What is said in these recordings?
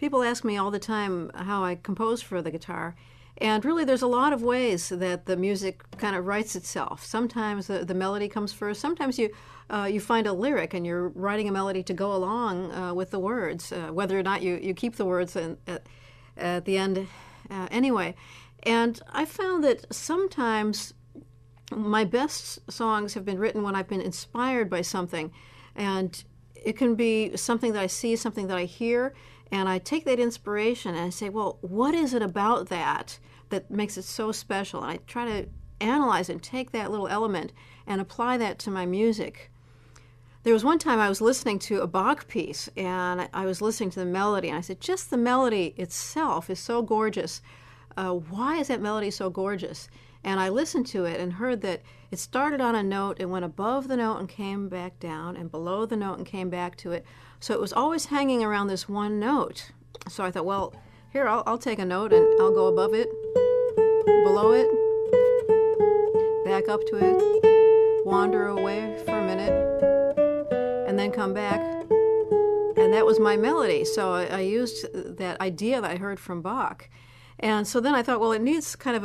people ask me all the time how I compose for the guitar. And really, there's a lot of ways that the music kind of writes itself. Sometimes the melody comes first. Sometimes you find a lyric and you're writing a melody to go along with the words, whether or not you keep the words at the end anyway. And I found that sometimes my best songs have been written when I've been inspired by something. And it can be something that I see, something that I hear, and I take that inspiration and I say, well, what is it about that makes it so special? And I try to analyze and take that little element and apply that to my music. There was one time I was listening to a Bach piece, and I was listening to the melody, and I said, just the melody itself is so gorgeous. Why is that melody so gorgeous? And I listened to it and heard that it started on a note, it went above the note and came back down, and below the note and came back to it. So it was always hanging around this one note. So I thought, well, here, I'll take a note and I'll go above it, below it, back up to it, wander away for a minute, and then come back. And that was my melody. So I used that idea that I heard from Bach. And so then I thought, well, it needs kind of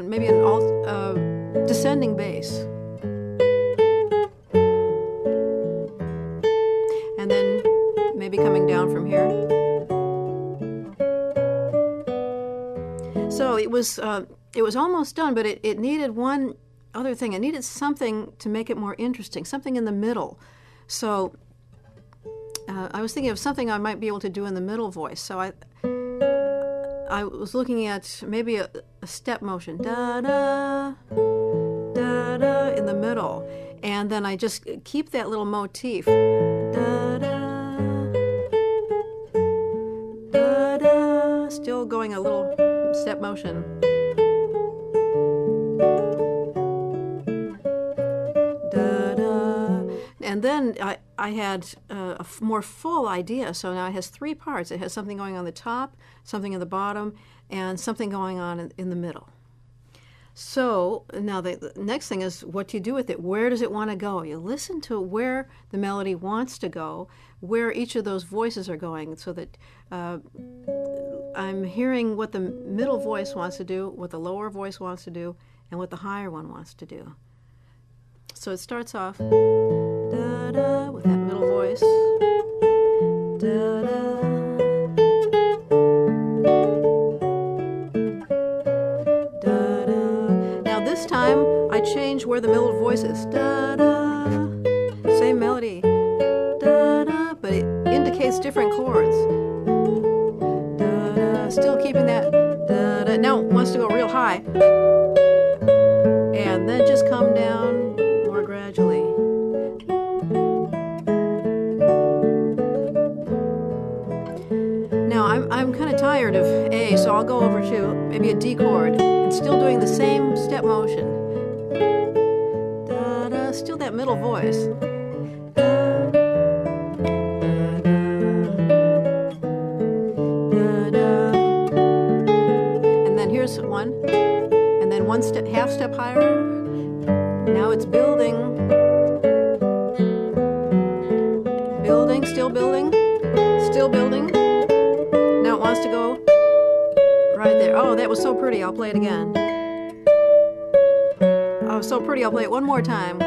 maybe an descending bass. And then maybe coming down from here. So it was almost done, but it needed one other thing. It needed something to make it more interesting, something in the middle. So I was thinking of something I might be able to do in the middle voice. So I was looking at maybe a step motion, da-da, da-da, in the middle. And then I just keep that little motif, da-da, da-da, still going a little step motion. Da-da. And then I had a more full idea. So now it has three parts. It has something going on the top, something in the bottom, and something going on in the middle. So now the next thing is what do you do with it? Where does it want to go? You listen to where the melody wants to go, where each of those voices are going, so that I'm hearing what the middle voice wants to do, what the lower voice wants to do, and what the higher one wants to do. So it starts off da-da, with that middle voice. Da-da. Da-da. Now this time I change where the middle voice is. Da-da. Same melody. Da-da, but it indicates different chords. Da-da. Still keeping that. Da-da. Now it wants to go real high. And then just come down more gradually. Now I'm kind of tired of A, so I'll go over to maybe a D chord and still doing the same step motion. Da-da, still that middle voice. Da-da. And then here's one. And then one step, half step higher. Now it's building. Building, still building, still building. Now it wants to go right there. Oh, that was so pretty. I'll play it again. Oh, so pretty. I'll play it one more time.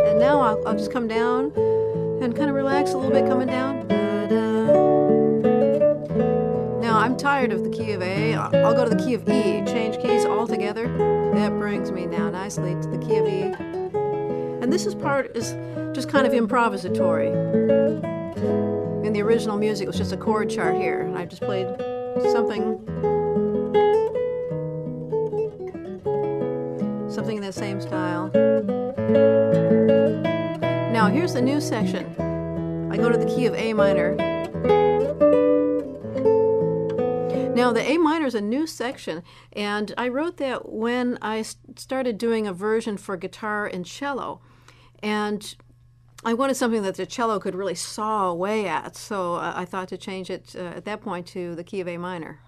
And now I'll just come down and kind of relax a little bit coming down. Now I'm tired of the key of A. I'll go to the key of E. Change keys altogether. That brings me now nicely to the key of E. And this part is just kind of improvisatory. In the original music, it was just a chord chart here, and I just played something in that same style. Now here's the new section. I go to the key of A minor. Now the A minor is a new section, and I wrote that when I started doing a version for guitar and cello, and I wanted something that the cello could really saw away at, so I thought to change it at that point to the key of A minor.